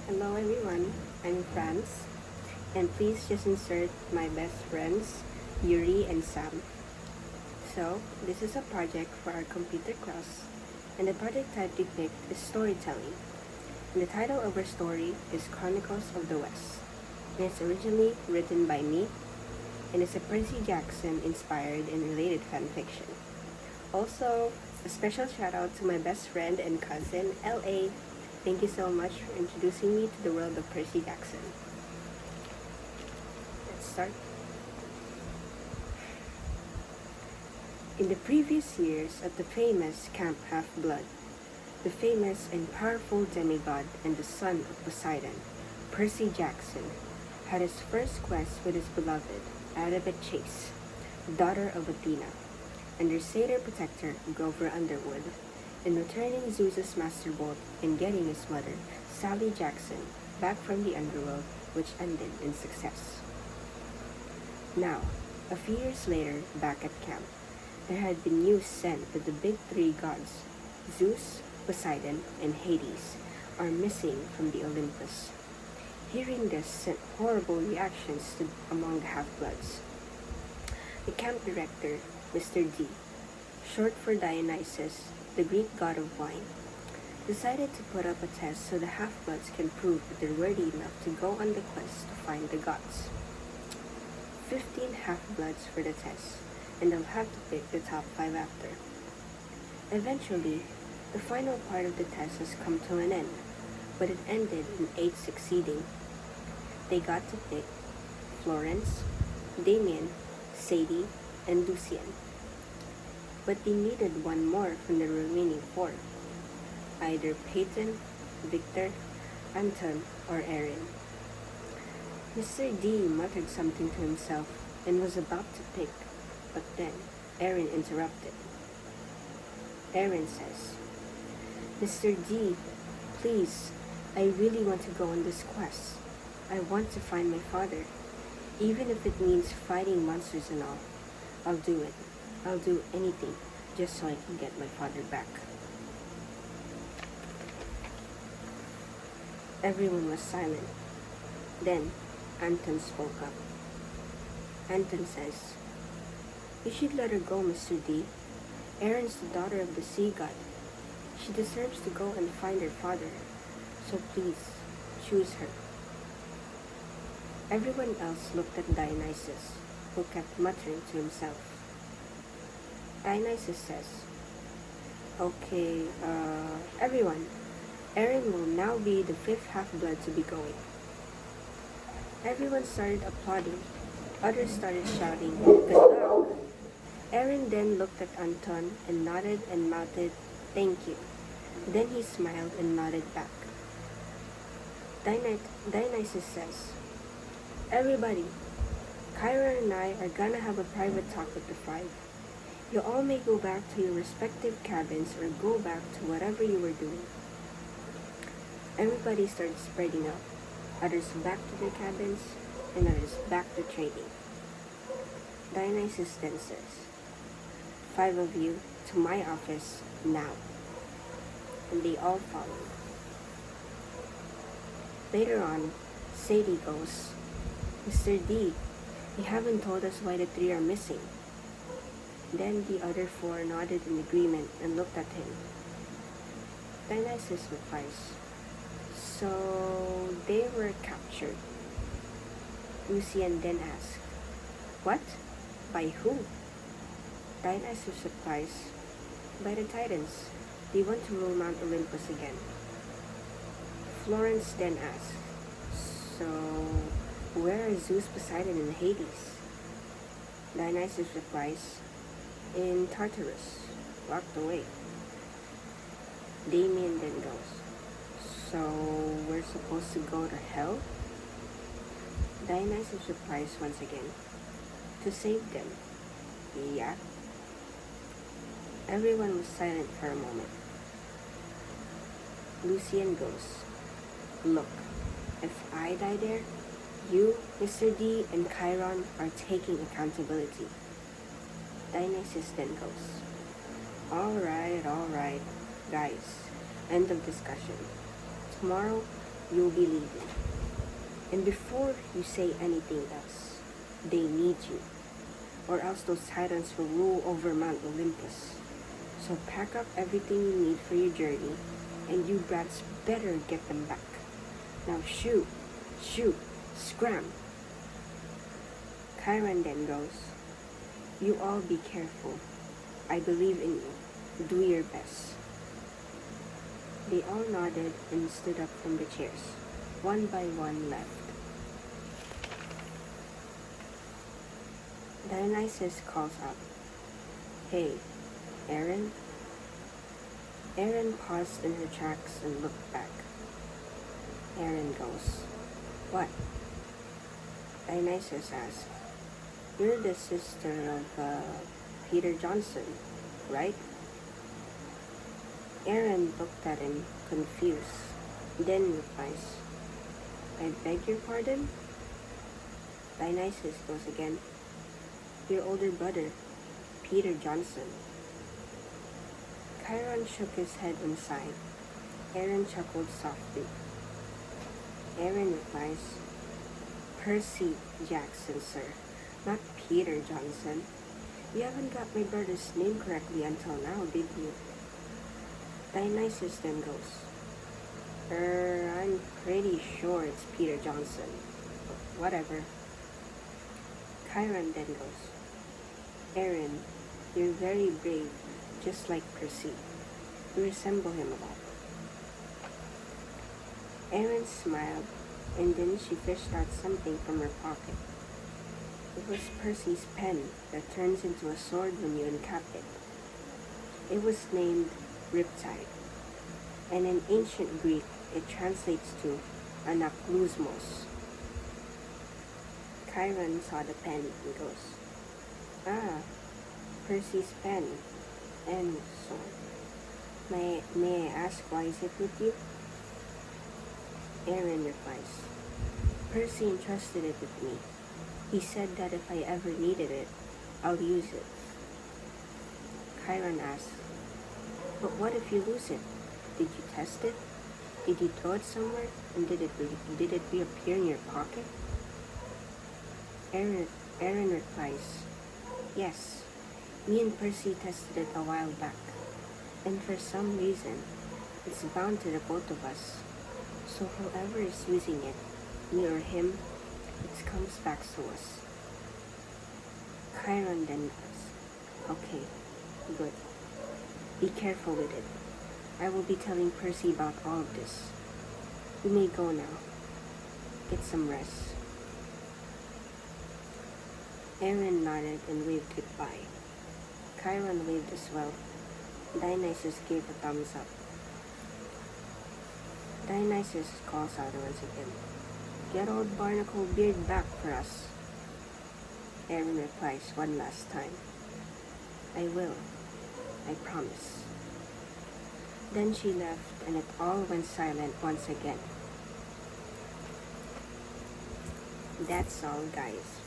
Hello everyone, I'm Franz, and please just insert my best friends, Yuri and Sam. So, this is a project for our computer class, and the project type we picked is storytelling. And the title of our story is Chronicles of the West, and it's originally written by me, and it's a Percy Jackson inspired and related fan fiction. Also, a special shout out to my best friend and cousin, LA. Thank you so much for introducing me to the world of Percy Jackson. Let's start. In the previous years at the famous Camp Half-Blood, the famous and powerful demigod and the son of Poseidon, Percy Jackson, had his first quest with his beloved, Arabet Chase, daughter of Athena, and her satyr protector, Grover Underwood, in returning Zeus's master bolt and getting his mother, Sally Jackson, back from the underworld, which ended in success. Now, a few years later, back at camp, there had been news sent that the big three gods, Zeus, Poseidon, and Hades, are missing from the Olympus. Hearing this sent horrible reactions among the half-bloods. The camp director, Mr. D, short for Dionysus, the Greek god of wine, decided to put up a test so the half-bloods can prove that they're worthy enough to go on the quest to find the gods. 15 half-bloods for the test, and they'll have to pick the top 5 after. Eventually, the final part of the test has come to an end, but it ended in 8 succeeding. They got to pick Florence, Damien, Sadie, and Lucian. But they needed one more from the remaining 4, either Peyton, Victor, Anton, or Aaron. Mr. D muttered something to himself and was about to pick, but then Aaron interrupted. Aaron says, "Mr. D, please, I really want to go on this quest. I want to find my father. Even if it means fighting monsters and all, I'll do it. I'll do anything just so I can get my father back." Everyone was silent. Then Anton spoke up. Anton says, "You should let her go, Mr. D. Erin's the daughter of the sea god. She deserves to go and find her father. So please, choose her." Everyone else looked at Dionysus, who kept muttering to himself. Dionysus says, "Okay, everyone, Aaron will now be the 5th half-blood to be going." Everyone started applauding. Others started shouting, "Good luck!" Aaron then looked at Anton and nodded and mouthed, "Thank you." Then he smiled and nodded back. Dionysus says, "Everybody, Kyra and I are gonna have a private talk with the 5. You all may go back to your respective cabins or go back to whatever you were doing." Everybody started spreading out, others back to their cabins, and others back to trading. Dionysus then says, "5 of you to my office now." And they all followed. Later on, Sadie goes, "Mr. D, you haven't told us why the 3 are missing." Then the other 4 nodded in agreement and looked at him. Dionysus replies, "So they were captured." Lucian then asked, "What? By who?" Dionysus replies, "By the Titans. They want to rule Mount Olympus again." Florence then asked, "So where are Zeus, Poseidon, and Hades?" Dionysus replies, "In Tartarus, locked away." Damien then goes, "So we're supposed to go to hell?" Dionysus replies once again, "To save them." Yeah. Everyone was silent for a moment. Lucian goes, "Look, if I die there, you, Mr. D, and Chiron are taking accountability." Dionysus then goes, All right, guys. End of discussion. Tomorrow, you'll be leaving. And before you say anything else, they need you, or else those titans will rule over Mount Olympus. So pack up everything you need for your journey, and you brats better get them back. Now shoot, scram. Chiron then goes, you all be careful. I believe in you. Do your best. They all nodded and stood up from the chairs. One by one left. Dionysus calls out, hey, Aaron? Aaron paused in her tracks and looked back. Aaron goes, what? Dionysus asked, you're the sister of Peter Johnson, right? Aaron looked at him, confused, then replies, I beg your pardon? Dionysus goes again, your older brother, Peter Johnson. Chiron shook his head and sighed. Aaron chuckled softly. Aaron replies, Percy Jackson, sir, not Peter Johnson. You haven't got my brother's name correctly until now, did you? Dionysus then goes, I'm pretty sure it's Peter Johnson, but whatever. Chiron then goes, Aaron, you're very brave, just like Percy. You resemble him a lot. Aaron smiled, and then she fished out something from her pocket. It was Percy's pen that turns into a sword when you uncap it. It was named Riptide, and in ancient Greek it translates to Anaklusmos. Chiron saw the pen and goes, ah, Percy's pen and sword. May I ask why is it with you? Aaron replies, Percy entrusted it with me. He said that if I ever needed it, I'll use it. Chiron asks, but what if you lose it? Did you test it? Did you throw it somewhere? And did it reappear in your pocket? Aaron replies, yes, me and Percy tested it a while back, and for some reason, it's bound to the both of us. So whoever is using it, me or him, it comes back to us. Chiron then asks, okay, good. Be careful with it. I will be telling Percy about all of this. You may go now. Get some rest. Aaron nodded and waved goodbye. Chiron waved as well. Dionysus gave a thumbs up. Dionysus calls out once again, get old Barnacle Beard back for us. Aaron replies one last time, I will. I promise. Then she left and it all went silent once again. That's all, guys,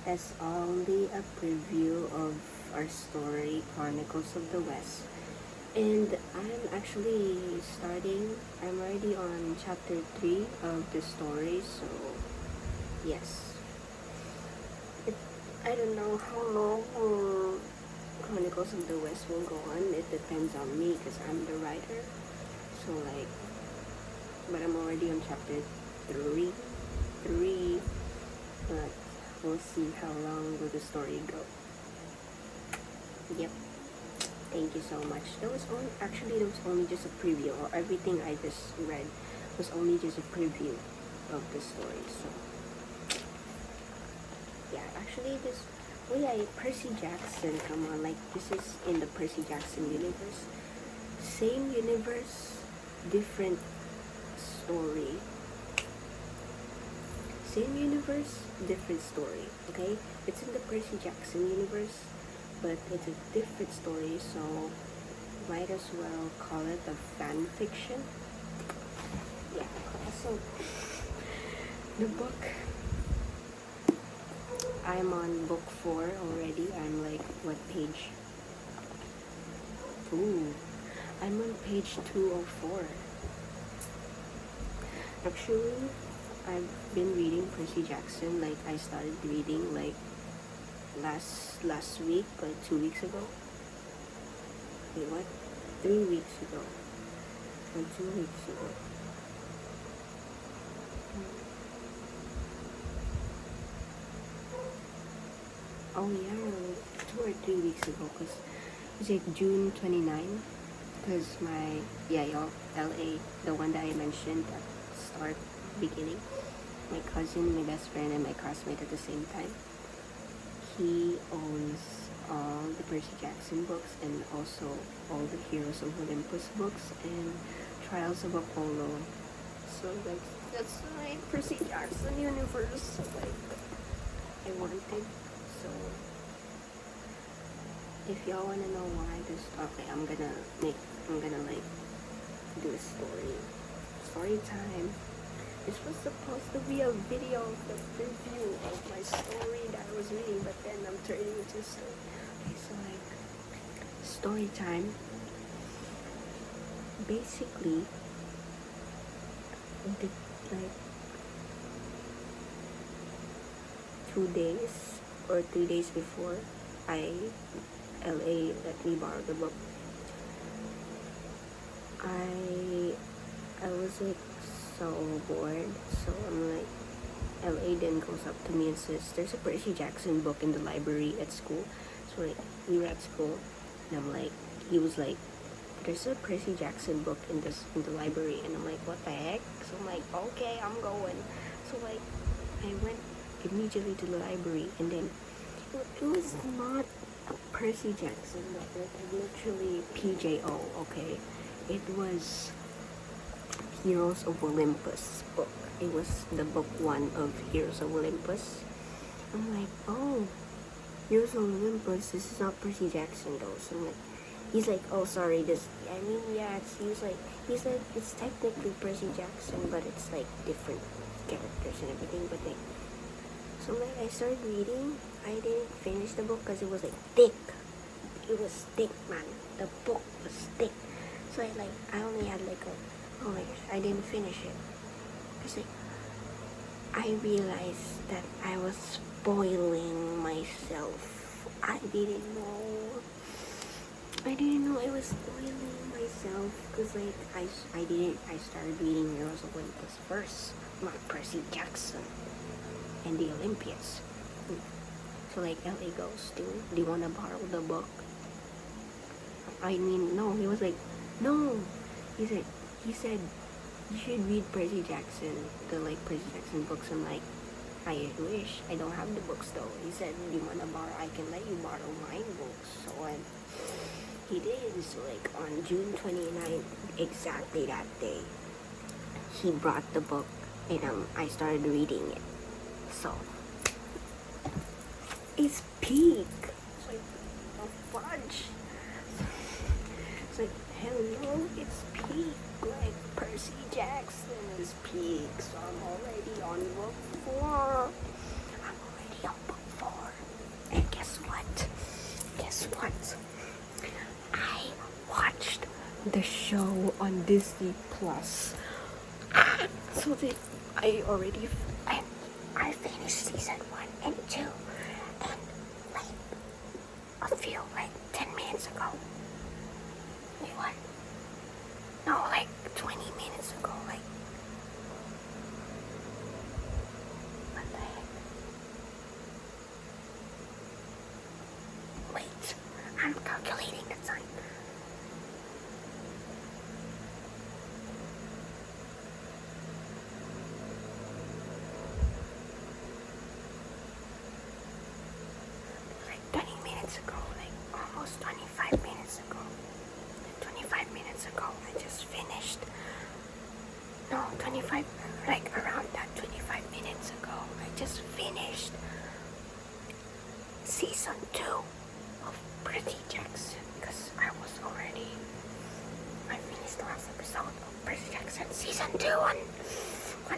that's only a preview of our story, Chronicles of the West. And I'm already on chapter 3 of the story, so yes. I don't know how long Chronicles of the West will go on. It depends on me because I'm the writer. So but I'm already on chapter 3, but we'll see how long will the story go. Yep. Thank you so much. There was only just a preview, or everything I just read was only just a preview of the story. So yeah, Percy Jackson, come on, this is in the Percy Jackson universe. Same universe, different story. Same universe, different story, okay? It's in the Percy Jackson universe, but it's a different story, so might as well call it a fan fiction. Yeah, also, the book, I'm on book 4 already. I'm what page? I'm on page 204. Actually, I've been reading Percy Jackson. Like I started reading like last week, like 2 weeks ago. Wait, what? 3 weeks ago. Or 2 weeks ago. Oh yeah, like 2 or 3 weeks ago, cause it's like June 29. Cause my y'all, LA, the one that I mentioned at the start, beginning, my cousin, my best friend, and my classmate at the same time. He owns all the Percy Jackson books and also all the Heroes of Olympus books and Trials of Apollo. So like that's my Percy Jackson universe. So like I wanted. So if y'all wanna know why this, okay, I'm gonna like do a story time. This was supposed to be a video of the preview of my story that I was reading, but then I'm turning into a story. Okay, so like story time. Basically, like 2 days or 3 days before LA let me borrow the book, I was like so bored, so I'm like, LA then goes up to me and says there's a Percy Jackson book in the library at school. So like we were at school and I'm like, he was like, there's a Percy Jackson book in the library, and I'm like, what the heck? So I'm like, okay, I'm going. So like I went immediately to the library, and then it was not a Percy Jackson book, like literally PJO, okay? It was Heroes of Olympus book. It was the book 1 of Heroes of Olympus. I'm like, oh, Heroes of Olympus, this is not Percy Jackson though. So I'm like, he's like, oh sorry, he's like it's technically Percy Jackson, but it's like different characters and everything, but like, so like I started reading. I didn't finish the book because it was like thick. It was thick, man. The book was thick. So I only had like oh my gosh, I didn't finish it. Cause like I realized that I was spoiling myself. I didn't know I was spoiling myself. Cause like I started reading Heroes of Olympus first, not Percy Jackson and the Olympians. So like LA goes, do you want to borrow the book? I mean, no, he was like, no. He said, you should read Percy Jackson, the like Percy Jackson books. I'm like, I wish, I don't have the books though. He said, do you want to borrow? I can let you borrow my books. So he did. So like on June 29th, exactly that day, he brought the book, and I started reading it. So it's peak. It's like a fudge. It's like, hello, it's peak. Like Percy Jackson is peak. So I'm already on book 4. And guess what? I watched the show on Disney Plus. So that I finished season 1 and 2, and like a few, like 10 minutes ago. Wait, what? No, like 20 minutes ago, like. What the heck? Wait, I'm calculating the time. Ago, like almost 25 minutes ago. 25 minutes ago, I just finished. No, 25, like around that 25 minutes ago, I just finished season 2 of Percy Jackson, because I finished the last episode of Percy Jackson season 2 on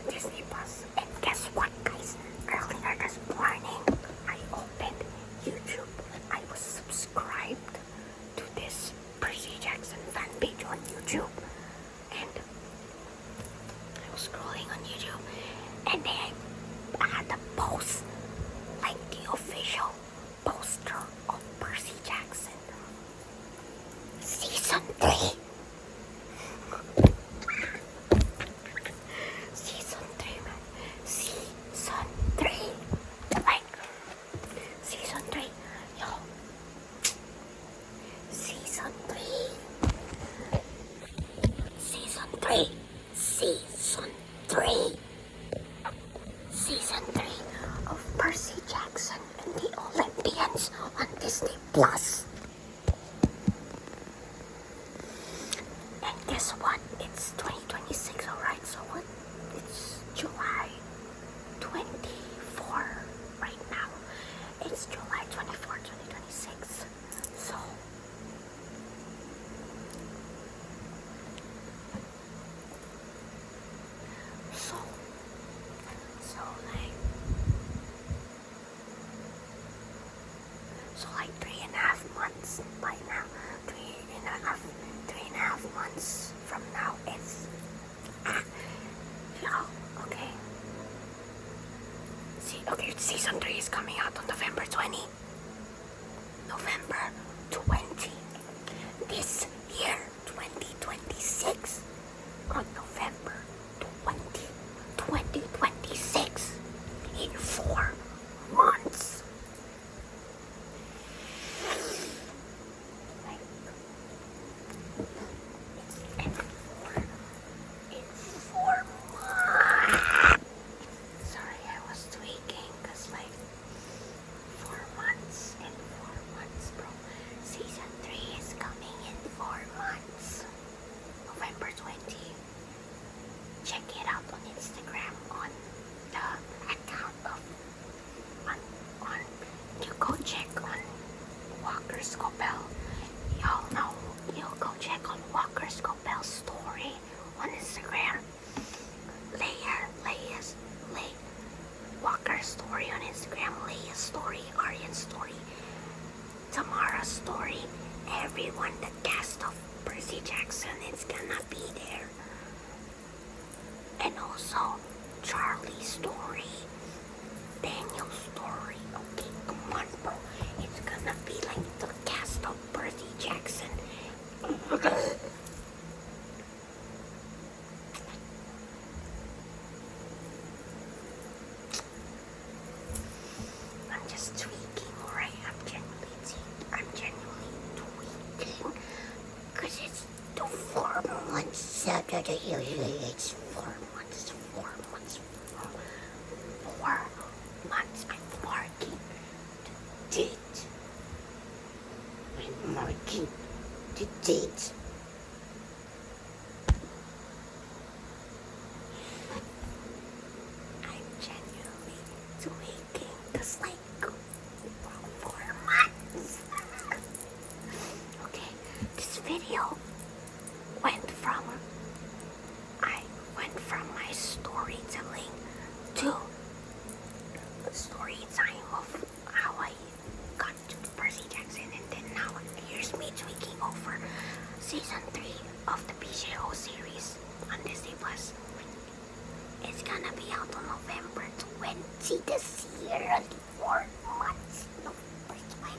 Disney Plus. And guess what, guys? Earlier this morning, I opened YouTube. I was subscribed to this Percy Jackson fan page on YouTube, and I was scrolling on And they had a post, like the official poster of Percy Jackson Season 3. Season 3, man. Season 3. Like, Season 3. Yo. Season 3. Season 3. Season 3. Season 3 of Percy Jackson and the Olympians on Disney Plus. And guess what? It's 2026, alright? So what? It's July 24 right now. It's July 24, 2026. So like 3.5 months by now. 3.5 months from now it's okay. Season 3 is coming out on November 20. November 20. This year, 2026. On November 20, 2026. In 4 months. Check it out on Instagram on the account of on you go check on Walker Scobell. Y'all know you go check on Walker Scobell's story on Instagram. Walker's story on Instagram, Leia's story, Aryan's story, Tamara's story, everyone, the cast of Percy Jackson is gonna be there. And also Charlie's story, Daniel's story. Okay, come on, bro. It's gonna be like the cast of Percy Jackson. I'm just tweaking, alright? I'm genuinely tweaking. Because it's the 4 months. It's 4 months. 4 months. 4 months. I'm marking the date. I'm marking the date. I'm genuinely tweaking. Because like 4 months. Okay, this video from my storytelling to story time of how I got to Percy Jackson, and then now here's me tweaking over season 3 of the PJO series on Disney Plus. It's gonna be out on November 20 this year, 4 months. November 20.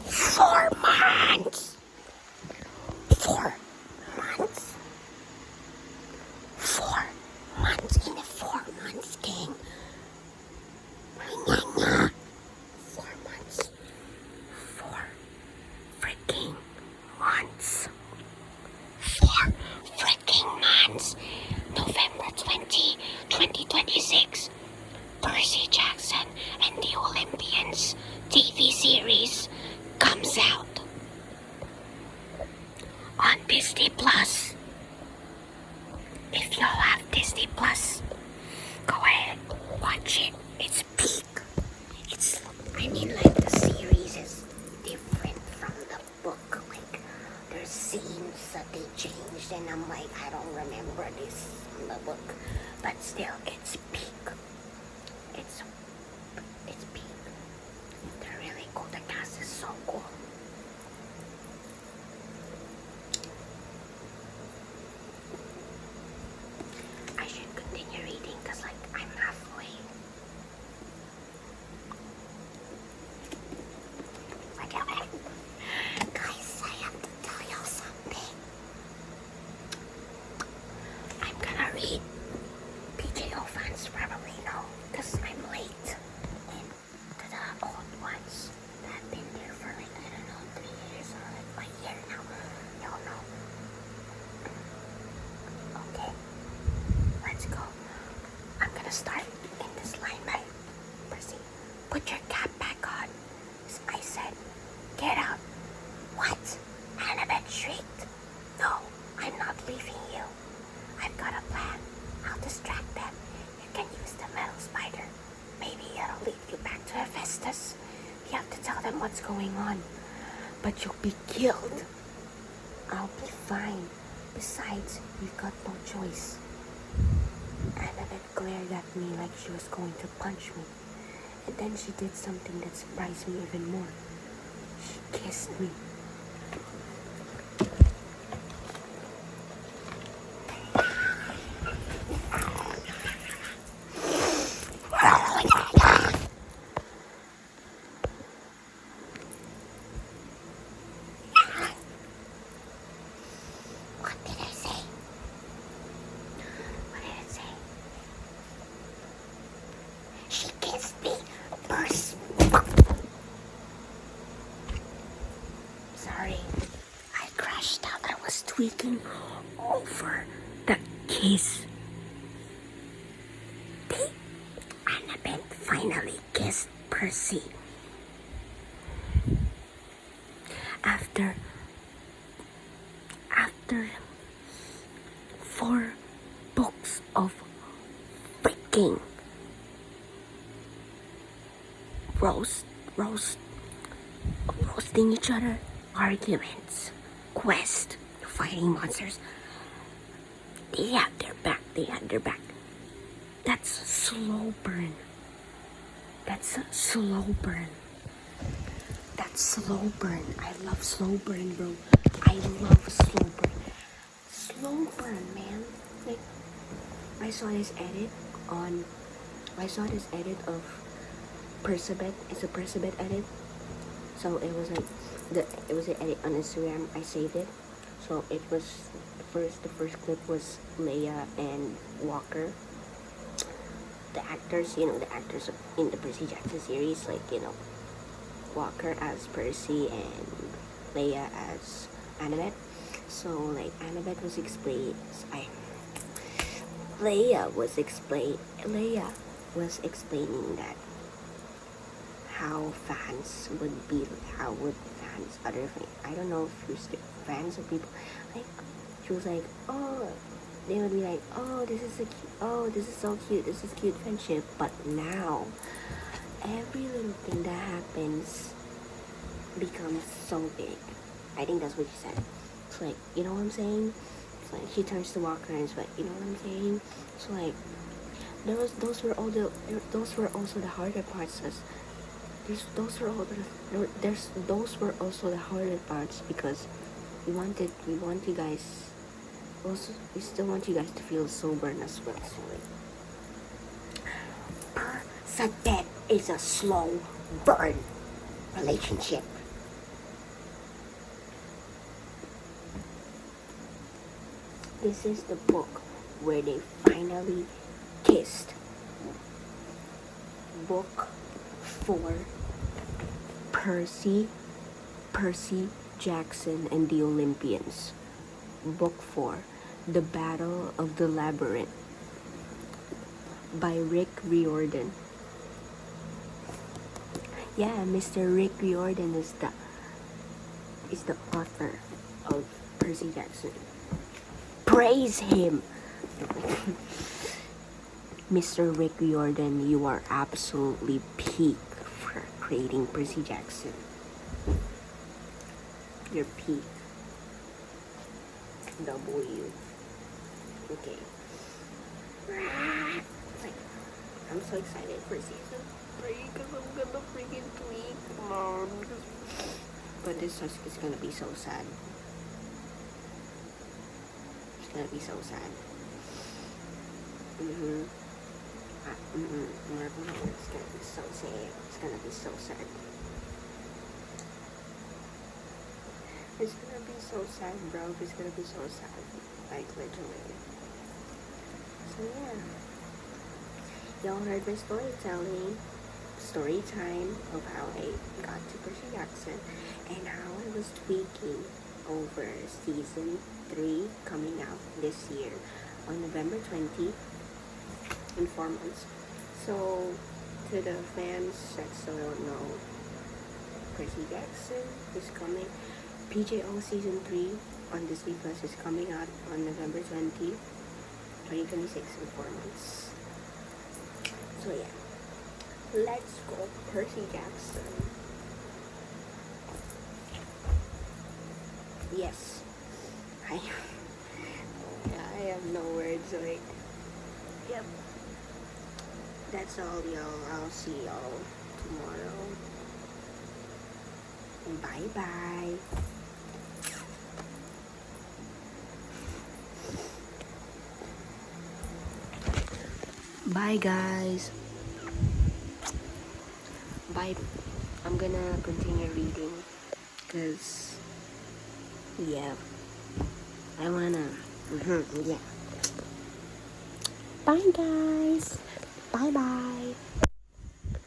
4 months. 4 months. 4 months in a 4 months thing. 4 months. 4 freaking months. 4 freaking months. November 20, 2026. Percy Jackson and the Olympians TV series comes out on Disney Plus. If y'all have Disney Plus, go ahead, watch it. It's peak. Like the series is different from the book. Like there's scenes that they changed, and I'm like, I don't remember this in the book, but still, it's peak. It's peak. They're really cool. The cast is so cool. I should continue reading because, like, I'm halfway. Okay. Guys, I have to tell you something. I'm gonna read. PJO fans probably know because I'm late. And to the old ones that have been there for like, I don't know, 3 years or like a year now, you'll know. Okay, let's go. I'm gonna start in this line by Percy. Put your cap back on. I said, get out. What? Annabeth shrieked. No, I'm not leaving you. I've got a plan. I'll distract them. You can use the metal spider. Maybe it'll lead you back to Hephaestus. You have to tell them what's going on. But you'll be killed. I'll be fine. Besides, you've got no choice. Annabeth glared at me like she was going to punch me. And then she did something that surprised me even more. She kissed me. What did I say? What did it say? She kissed me. Burst. Sorry, I crashed out. I was tweaking over the kiss. Annabeth finally kissed Percy. After 4 books of freaking roasting each other, arguments, quest, fighting monsters. They had their back. That's slow burn. I love slow burn, bro. I love slow burn. Slow burn, man. Like, I saw this edit of Persebet. It's a Persebet edit. So it was like it was an edit on Instagram. I saved it. So it was the first clip was Leia and Walker. The actors in the Percy Jackson series, like, Walker as Percy and Leia as Annabeth. So like Annabeth was Leia was explaining that how I don't know if she was fans of people, like, she was like, oh, they would be like, oh, this is so cute, this is cute friendship. But now every little thing that happens becomes so big. I think that's what she said. It's like, you know what I'm saying? It's like she turns to Walker and it's like, you know what I'm saying? So like, those were also the harder parts. Those were also the harder parts because we still want you guys to feel sober as well. So like, Persebet is a slow burn relationship. This is the book where they finally kissed. Book 4, Percy Jackson and the Olympians. Book 4, The Battle of the Labyrinth, by Rick Riordan. Yeah, Mr. Rick Riordan is the author of Percy Jackson. Praise him! Mr. Rick Riordan, you are absolutely peak for creating Percy Jackson. You're peak. W. Okay. Like, I'm so excited for season 3 because I'm gonna freaking tweak, mom. But this is gonna be so sad. It's gonna be so sad. It's gonna be so sad. It's gonna be so sad. It's gonna be so sad, bro. It's gonna be so sad. Like, literally. So, yeah. Y'all heard my story time of how I got to Percy Jackson and how I was tweaking over season 3 coming out this year on November 20 in 4 months. So, to the fans that still don't know, Percy Jackson is coming. PJO season 3 on Disney Plus is coming out on November 20, 2026 in 4 months. So yeah, let's go Percy Jackson. Yes, I have no words. Like, yep. That's all, y'all. I'll see y'all tomorrow. Bye bye. Bye guys. Bye. I'm gonna continue reading because yeah, I wanna yeah. Bye guys. Bye bye.